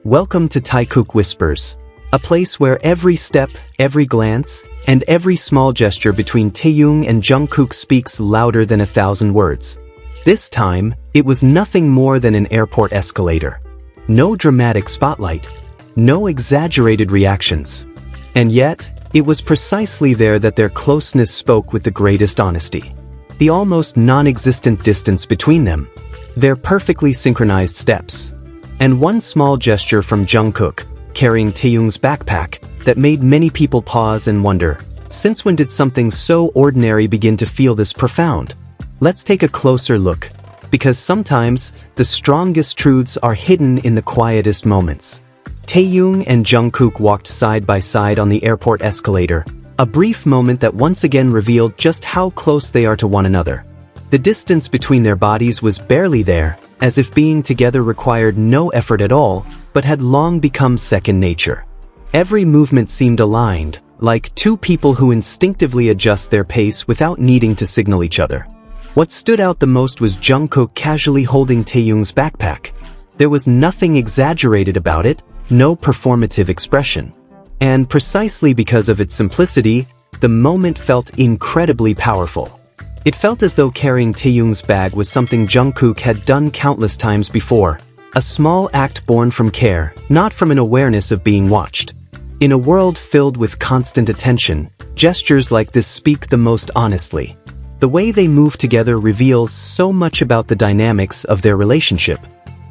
Welcome to Taekook Whispers, a place where every step, every glance, and every small gesture between Taehyung and Jungkook speaks louder than 1,000 words. This time, it was nothing more than an airport escalator. No dramatic spotlight. No exaggerated reactions. And yet, it was precisely there that their closeness spoke with the greatest honesty. The almost non-existent distance between them. Their perfectly synchronized steps. And one small gesture from Jungkook, carrying Taehyung's backpack, that made many people pause and wonder, since when did something so ordinary begin to feel this profound? Let's take a closer look, because sometimes the strongest truths are hidden in the quietest moments. Taehyung and Jungkook walked side by side on the airport escalator, a brief moment that once again revealed just how close they are to one another. The distance between their bodies was barely there, as if being together required no effort at all, but had long become second nature. Every movement seemed aligned, like two people who instinctively adjust their pace without needing to signal each other. What stood out the most was Jungkook casually holding Taehyung's backpack. There was nothing exaggerated about it, no performative expression. And precisely because of its simplicity, the moment felt incredibly powerful. It felt as though carrying Taehyung's bag was something Jungkook had done countless times before, a small act born from care, not from an awareness of being watched. In a world filled with constant attention, gestures like this speak the most honestly. The way they move together reveals so much about the dynamics of their relationship.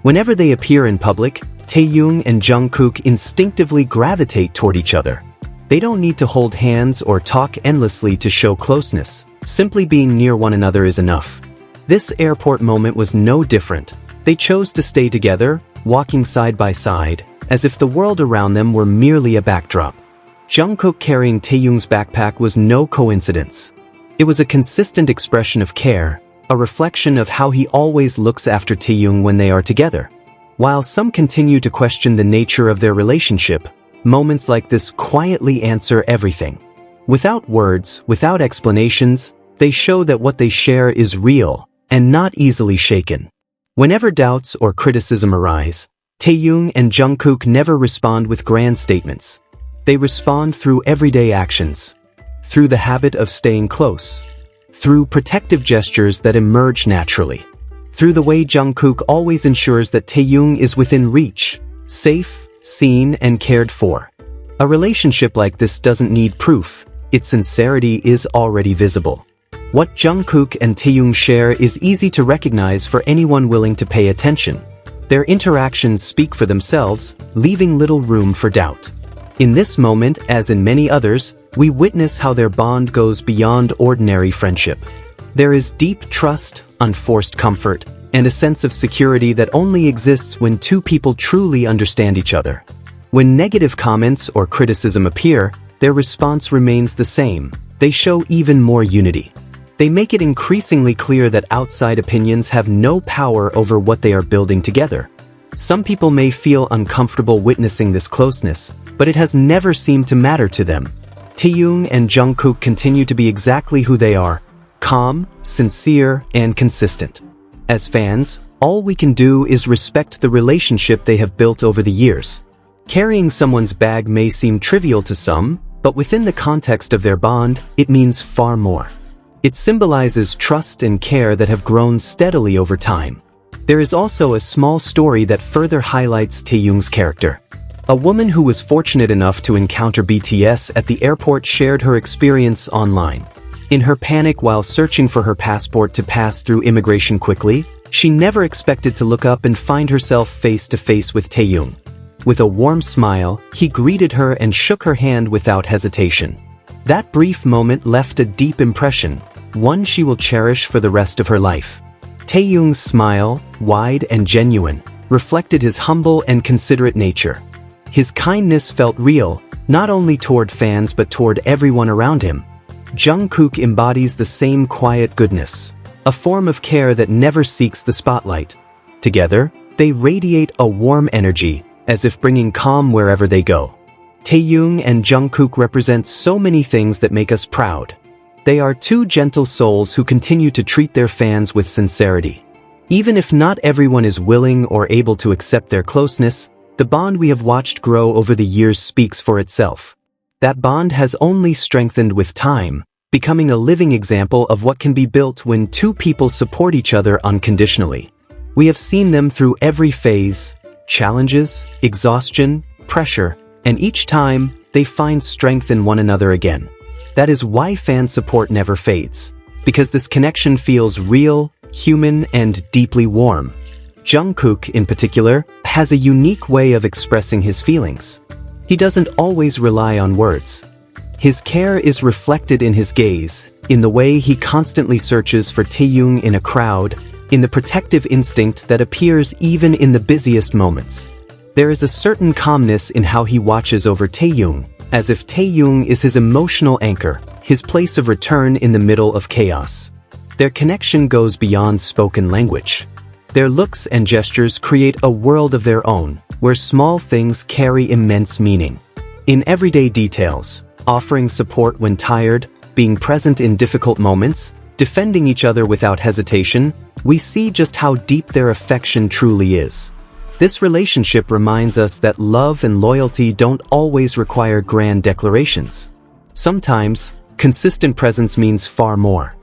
Whenever they appear in public, Taehyung and Jungkook instinctively gravitate toward each other. They don't need to hold hands or talk endlessly to show closeness. Simply being near one another is enough. This airport moment was no different. They chose to stay together, walking side by side, as if the world around them were merely a backdrop. Jungkook carrying Taehyung's backpack was no coincidence. It was a consistent expression of care, a reflection of how he always looks after Taehyung when they are together. While some continue to question the nature of their relationship, moments like this quietly answer everything. Without words, without explanations, they show that what they share is real and not easily shaken. Whenever doubts or criticism arise, Taehyung and Jungkook never respond with grand statements. They respond through everyday actions, through the habit of staying close, through protective gestures that emerge naturally, through the way Jungkook always ensures that Taehyung is within reach, safe, seen, and cared for. A relationship like this doesn't need proof. Its sincerity is already visible. What Jungkook and Taehyung share is easy to recognize for anyone willing to pay attention. Their interactions speak for themselves, leaving little room for doubt. In this moment, as in many others, we witness how their bond goes beyond ordinary friendship. There is deep trust, unforced comfort, and a sense of security that only exists when two people truly understand each other. When negative comments or criticism appear, their response remains the same. They show even more unity. They make it increasingly clear that outside opinions have no power over what they are building together. Some people may feel uncomfortable witnessing this closeness, but it has never seemed to matter to them. Taehyung and Jungkook continue to be exactly who they are, calm, sincere, and consistent. As fans, all we can do is respect the relationship they have built over the years. Carrying someone's bag may seem trivial to some, but within the context of their bond, it means far more. It symbolizes trust and care that have grown steadily over time. There is also a small story that further highlights Taehyung's character. A woman who was fortunate enough to encounter BTS at the airport shared her experience online. In her panic while searching for her passport to pass through immigration quickly, she never expected to look up and find herself face to face with Taehyung. With a warm smile, he greeted her and shook her hand without hesitation. That brief moment left a deep impression, one she will cherish for the rest of her life. Taehyung's smile, wide and genuine, reflected his humble and considerate nature. His kindness felt real, not only toward fans but toward everyone around him. Jungkook embodies the same quiet goodness, a form of care that never seeks the spotlight. Together, they radiate a warm energy, as if bringing calm wherever they go. Taehyung and Jungkook represent so many things that make us proud. They are two gentle souls who continue to treat their fans with sincerity. Even if not everyone is willing or able to accept their closeness, The bond we have watched grow over the years speaks for itself. That bond has only strengthened with time, becoming a living example of what can be built when two people support each other unconditionally. We have seen them through every phase, challenges, exhaustion, pressure, and each time, they find strength in one another again. That is why fan support never fades, because this connection feels real, human, and deeply warm. Jungkook, in particular, has a unique way of expressing his feelings. He doesn't always rely on words. His care is reflected in his gaze, in the way he constantly searches for Taehyung in a crowd, in the protective instinct that appears even in the busiest moments. There is a certain calmness in how he watches over Taehyung, as if Taehyung is his emotional anchor, his place of return in the middle of chaos. Their connection goes beyond spoken language. Their looks and gestures create a world of their own, where small things carry immense meaning. In everyday details, offering support when tired, being present in difficult moments, defending each other without hesitation, we see just how deep their affection truly is. This relationship reminds us that love and loyalty don't always require grand declarations. Sometimes, consistent presence means far more.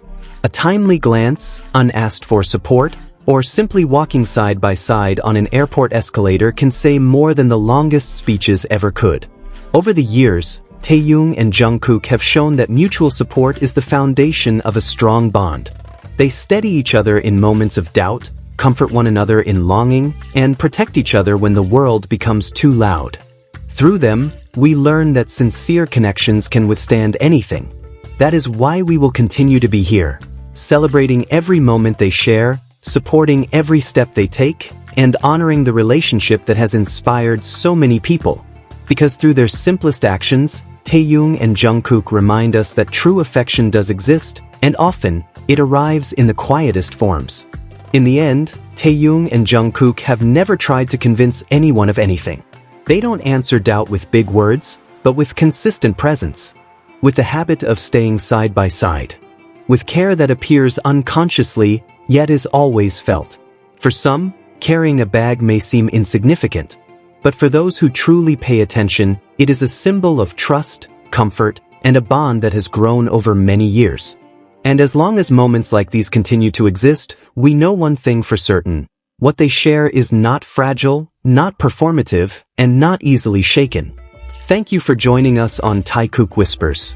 A timely glance, unasked for support, or simply walking side by side on an airport escalator can say more than the longest speeches ever could. Over the years, Taehyung and Jungkook have shown that mutual support is the foundation of a strong bond. They steady each other in moments of doubt, comfort one another in longing, and protect each other when the world becomes too loud. Through them, we learn that sincere connections can withstand anything. That is why we will continue to be here, celebrating every moment they share, supporting every step they take, and honoring the relationship that has inspired so many people. Because through their simplest actions, Taehyung and Jungkook remind us that true affection does exist, and often, it arrives in the quietest forms. In the end, Taehyung and Jungkook have never tried to convince anyone of anything. They don't answer doubt with big words, but with consistent presence. With the habit of staying side by side. With care that appears unconsciously, yet is always felt. For some, carrying a bag may seem insignificant. But for those who truly pay attention, it is a symbol of trust, comfort, and a bond that has grown over many years. And as long as moments like these continue to exist, we know one thing for certain. What they share is not fragile, not performative, and not easily shaken. Thank you for joining us on Taekook Whispers.